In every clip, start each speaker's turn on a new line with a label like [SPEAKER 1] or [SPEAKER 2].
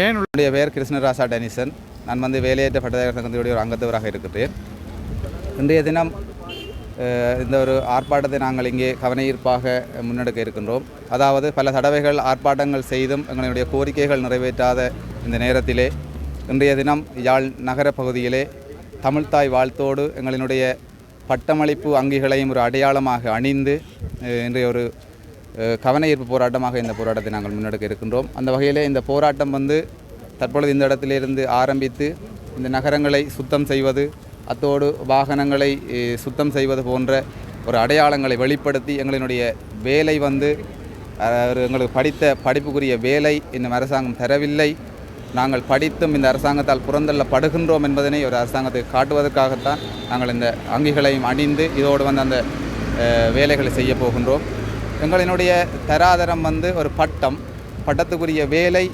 [SPEAKER 1] என்னுடைய பெயர் கிருஷ்ணராசா டெனிசன். நான் வேலையேற்ற பட்டதாரி சங்கத்தினுடைய ஒரு அங்கத்தவராக இருக்கிறேன். இன்றைய தினம் இந்த ஒரு ஆர்ப்பாட்டத்தை நாங்கள் இங்கே கவனஈர்ப்பாக முன்னெடுக்க இருக்கின்றோம். அதாவது பல தடவைகள் ஆர்ப்பாட்டங்கள் செய்தும் எங்களுடைய கோரிக்கைகள் நிறைவேற்றாத இந்த நேரத்திலே இன்றைய தினம் யாழ் நகர பகுதியிலே தமிழ்தாய் வாழ்த்தோடு எங்களினுடைய பட்டமளிப்பு அங்கிகளையும் ஒரு அடையாளமாக அணிந்து இன்றைய ஒரு கவனஈர்ப்பு போராட்டமாக இந்த போராட்டத்தை நாங்கள் முன்னெடுக்க இருக்கின்றோம். அந்த வகையிலே இந்த போராட்டம் தற்பொழுது இந்த இடத்திலிருந்து ஆரம்பித்து இந்த நகரங்களை சுத்தம் செய்வது, அத்தோடு வாகனங்களை சுத்தம் செய்வது போன்ற ஒரு அடையாளங்களை வெளிப்படுத்தி எங்களினுடைய வேலை எங்களுக்கு படித்த படிப்புக்குரிய வேலை இன்னும் அரசாங்கம் தரவில்லை, நாங்கள் படித்தும் இந்த அரசாங்கத்தால் புறந்தள்ளப்படுகின்றோம் என்பதனை ஒரு அரசாங்கத்தை காட்டுவதற்காகத்தான் நாங்கள் இந்த அங்கிகளையும் அணிந்து இதோடு அந்த வேலைகளை செய்ய போகின்றோம். எங்களினுடைய தராதரம் ஒரு பட்டத்துக்குரிய வேலை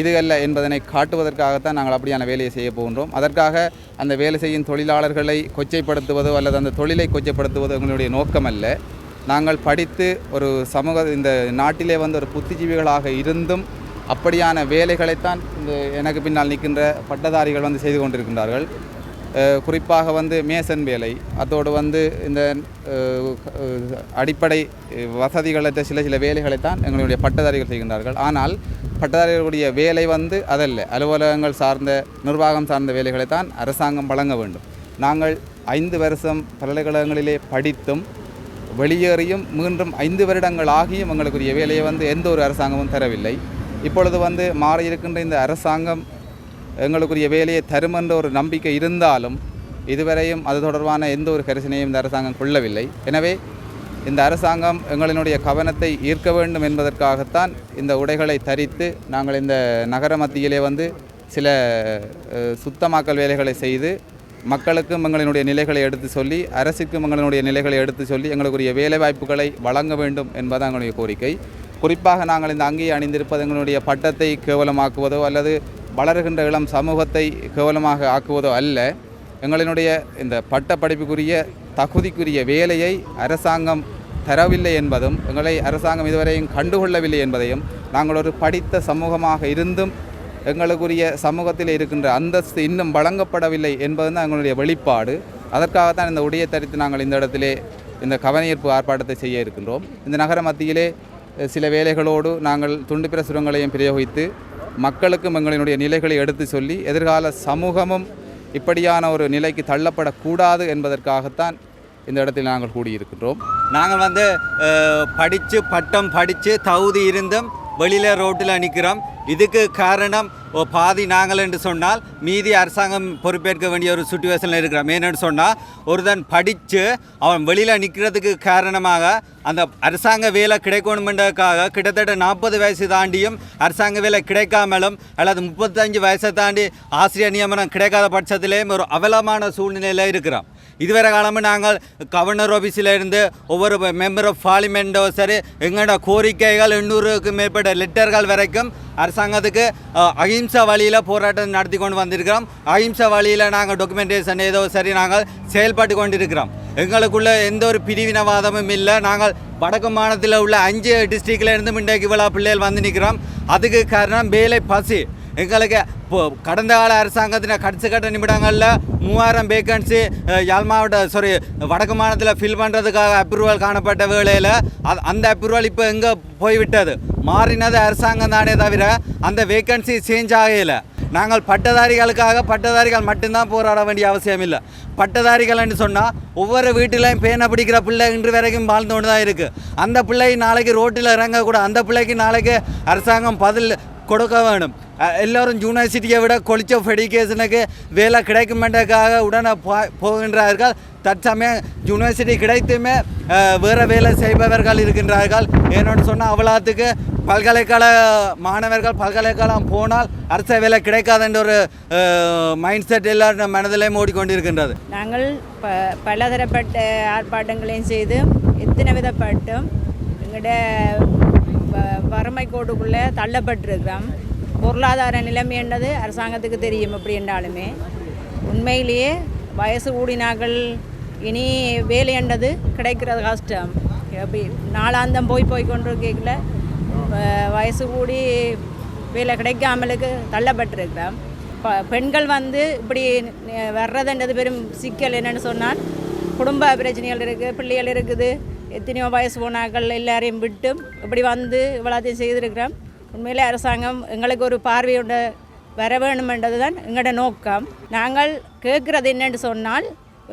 [SPEAKER 1] இது அல்ல என்பதனை காட்டுவதற்காகத்தான் நாங்கள் அப்படியான வேலையை செய்ய போகின்றோம். அதற்காக அந்த வேலை செய்யும் தொழிலாளர்களை கொச்சைப்படுத்துவதோ அல்லது அந்த தொழிலை கொச்சைப்படுத்துவதோ எங்களுடைய நோக்கம் அல்ல. நாங்கள் படித்து ஒரு இந்த நாட்டிலே ஒரு புத்திஜீவிகளாக இருந்தும் அப்படியான வேலைகளைத்தான் இந்த எனக்கு பின்னால் நிற்கின்ற பட்டதாரிகள் செய்து கொண்டிருக்கின்றார்கள். குறிப்பாக மேசன் வேலை, அதோடு இந்த அடிப்படை வசதிகளற்ற சில வேலைகளைத்தான் எங்களுடைய பட்டதாரிகள் செய்கின்றார்கள். ஆனால் பட்டதாரிகளுடைய வேலை அதல்ல, அலுவலகங்கள் சார்ந்த நிர்வாகம் சார்ந்த வேலைகளைத்தான் அரசாங்கம் வழங்க வேண்டும். நாங்கள் 5 வருஷம் பல்கலைக்கழகங்களிலே படித்தும் வெளியேறியும் மீண்டும் 5 வருடங்கள் ஆகியும் எங்களுக்குரிய வேலையை எந்த ஒரு அரசாங்கமும் தரவில்லை. இப்பொழுது மாறியிருக்கின்ற இந்த அரசாங்கம் எங்களுக்குரிய வேலையை தரும் என்ற ஒரு நம்பிக்கை இருந்தாலும் இதுவரையும் அது தொடர்பான எந்த ஒரு கரிசனையும் இந்த அரசாங்கம் கொள்ளவில்லை. எனவே இந்த அரசாங்கம் எங்களினுடைய கவனத்தை ஈர்க்க வேண்டும் என்பதற்காகத்தான் இந்த உடைகளை தரித்து நாங்கள் இந்த நகர மத்தியிலே சில சுத்தமாக்கல் வேலைகளை செய்து மக்களுக்கும் எங்களினுடைய நிலைகளை எடுத்து சொல்லி, அரசுக்கும் எங்களினுடைய நிலைகளை எடுத்து சொல்லி எங்களுக்குரிய வேலைவாய்ப்புகளை வழங்க வேண்டும் என்பது எங்களுடைய கோரிக்கை. குறிப்பாக நாங்கள் இந்த அங்கியை அணிந்திருப்பது எங்களுடைய பட்டத்தை கேவலமாக்குவதோ அல்லது வளர்கின்ற இளம் சமூகத்தை கேவலமாக ஆக்குவதோ அல்ல. எங்களினுடைய இந்த பட்ட படிப்புக்குரிய தகுதிக்குரிய வேலையை அரசாங்கம் தரவில்லை என்பதும் எங்களை அரசாங்கம் இதுவரையும் கண்டுகொள்ளவில்லை என்பதையும் நாங்கள் ஒரு படித்த சமூகமாக இருந்தும் எங்களுக்குரிய சமூகத்தில் இருக்கின்ற அந்தஸ்து இன்னும் வழங்கப்படவில்லை என்பதுதான் எங்களுடைய வெளிப்பாடு. அதற்காகத்தான் இந்த உடைய தரித்து நாங்கள் இந்த இடத்திலே இந்த கவனஈர்ப்பு ஆர்ப்பாட்டத்தை செய்ய இருக்கின்றோம். இந்த நகர மத்தியிலே சில வேலைகளோடு நாங்கள் துண்டு பிரசுரங்களையும் பிரயோகித்து மக்களுக்கும் எங்களினுடைய நிலைகளை எடுத்து சொல்லி எதிர்கால சமூகமும் இப்படியான ஒரு நிலைக்கு தள்ளப்படக்கூடாது என்பதற்காகத்தான் இந்த இடத்தில் நாங்கள் கூடியிருக்கின்றோம்.
[SPEAKER 2] நாங்கள் படித்து பட்டம் படித்து தகுதி இருந்தும் வெளியில் ரோட்டில் நிற்கிறோம். இதுக்கு காரணம் பாதி நாங்கள் என்று சொன்னால் மீதி அரசாங்கம் பொறுப்பேற்க வேண்டிய ஒரு சுச்சுவேஷனில் இருக்கிறோம். ஏன்னு சொன்னால் ஒருத்தன் படித்து அவன் வெளியில் நிற்கிறதுக்கு காரணமாக அந்த அரசாங்க வேலை கிடைக்கணுமென்றதுக்காக கிட்டத்தட்ட 40 வயசு தாண்டியும் அரசாங்க வேலை கிடைக்காமலும் அல்லது 35 வயசை தாண்டி ஆசிரியர் நியமனம் கிடைக்காத பட்சத்திலேயும் ஒரு அவலமான சூழ்நிலையில் இருக்கிறோம். இதுவரை காலமும் நாங்கள் கவர்னர் ஆஃபீஸில் இருந்து ஒவ்வொரு மெம்பர் ஆஃப் பார்லிமெண்ட்டோ சரி எங்களோட கோரிக்கைகள் 800க்கும் மேற்பட்ட லெட்டர்கள் வரைக்கும் அரசாங்கத்துக்கு அஹிம்சா வழியில் போராட்டம் நடத்தி கொண்டு வந்திருக்கிறோம். அஹிம்சா வழியில் நாங்கள் டாக்குமெண்டேஷன் ஏதோ சரி நாங்கள் செயல்பட்டு கொண்டிருக்கிறோம். எங்களுக்குள்ள எந்த ஒரு பிரிவினவாதமும் இல்லை. நாங்கள் வடக்கு மாநிலத்தில் உள்ள 5 டிஸ்ட்ரிக்டில் இருந்து இன்றைக்கு இவ்வளோ பிள்ளைகள் வந்து நிற்கிறோம். அதுக்கு காரணம் வேலை பசி. எங்களுக்கு கடந்த கால அரசாங்கத்தின் கடைசி கட்ட நிமிடங்களில் 3000 வேக்கன்சி யாழ் மாவட்ட வடக்கு மாநிலத்தில் ஃபில் பண்ணுறதுக்காக அப்ரூவல் காணப்பட்ட வேளையில் அந்த அப்ரூவல் இப்போ எங்கே போய்விட்டது? மாறினது அரசாங்கம் தானே தவிர அந்த வேக்கன்சி சேஞ்ச் ஆகலை. நாங்கள் பட்டதாரிகள் மட்டும்தான் போராட வேண்டிய அவசியம் இல்லை. பட்டதாரிகள்னு சொன்னால் ஒவ்வொரு வீட்டிலையும் பேனை பிடிக்கிற பிள்ளை இன்று வரைக்கும் வாழ்ந்து கொண்டு தான் இருக்குது. அந்த பிள்ளை நாளைக்கு ரோட்டில் இறங்கக்கூடாது. அந்த பிள்ளைக்கு நாளைக்கு அரசாங்கம் பதில் கொடுக்க வேணும். எல்லோரும் யூனிவர்சிட்டியை விட காலேஜ் ஆஃப் எஜுகேஷனுக்கு வேலை கிடைக்குமென்றதுக்காக உடனே போகின்றார்கள். தற்சமயம் யூனிவர்சிட்டி கிடைத்துமே வேறு வேலை செய்பவர்கள் இருக்கின்றார்கள். ஏன்னு சொன்னால் அவ்வளோத்துக்கு பல்கலைக்கழக மாணவர்கள் பல்கலைக்கழகம் போனால் அரச வேலை கிடைக்காதுன்ற ஒரு மைண்ட் செட் எல்லாரும் மனதிலையும் ஓடிக்கொண்டிருக்கின்றது.
[SPEAKER 3] நாங்கள் பலதரப்பட்ட ஆர்ப்பாட்டங்களையும் செய்து எத்தனை விதப்பட்டும் எங்களோட வறுமை கோட்டுக்குள்ளே தள்ளப்பட்டிருக்கிறோம். பொருளாதார நிலைமை என்னது அரசாங்கத்துக்கு தெரியும். எப்படி என்றாலுமே உண்மையிலேயே வயசு கூடினாக்கள் இனி வேலை என்றது கிடைக்கிறது கஷ்டம். எப்படி நாளாந்தம் போய் கொண்டு கேட்கல வயசு கூடி வேலை கிடைக்காமலுக்கு தள்ளப்பட்டிருக்கிறோம். பெண்கள் இப்படி வர்றதுன்றது பெரும் சிக்கல். என்னென்னு சொன்னால் குடும்ப பிரச்சனைகள் இருக்குது, பிள்ளைகள் இருக்குது, எத்தனையோ வயசு போனாக்கள் எல்லாரையும் விட்டு இப்படி இவ்வளோத்தையும் செய்திருக்கிறோம். உண்மையிலே அரசாங்கம் எங்களுக்கு ஒரு பார்வையோட வர வேணுமென்றது தான் எங்களோட நோக்கம். நாங்கள் கேட்குறது என்னென்னு சொன்னால்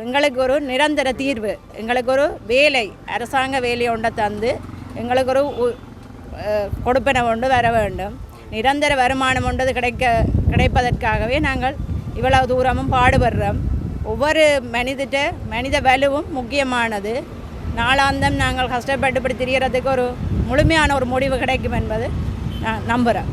[SPEAKER 3] எங்களுக்கு ஒரு நிரந்தர தீர்வு, எங்களுக்கு ஒரு வேலை, அரசாங்க வேலையை ஒன்றை தந்து எங்களுக்கு ஒரு கொடுப்பனை கொண்டு வர வேண்டும். நிரந்தர வருமானம் ஒன்றது கிடைப்பதற்காகவே நாங்கள் இவ்வளவு தூரமும் பாடுபடுறோம். ஒவ்வொரு மனித வலுவும் முக்கியமானது. நாளாந்தம் நாங்கள் கஷ்டப்பட்டு இப்படி திரியறதுக்கு ஒரு முழுமையான ஒரு முடிவு கிடைக்கும் என்பது நான் நம்புகிறேன்.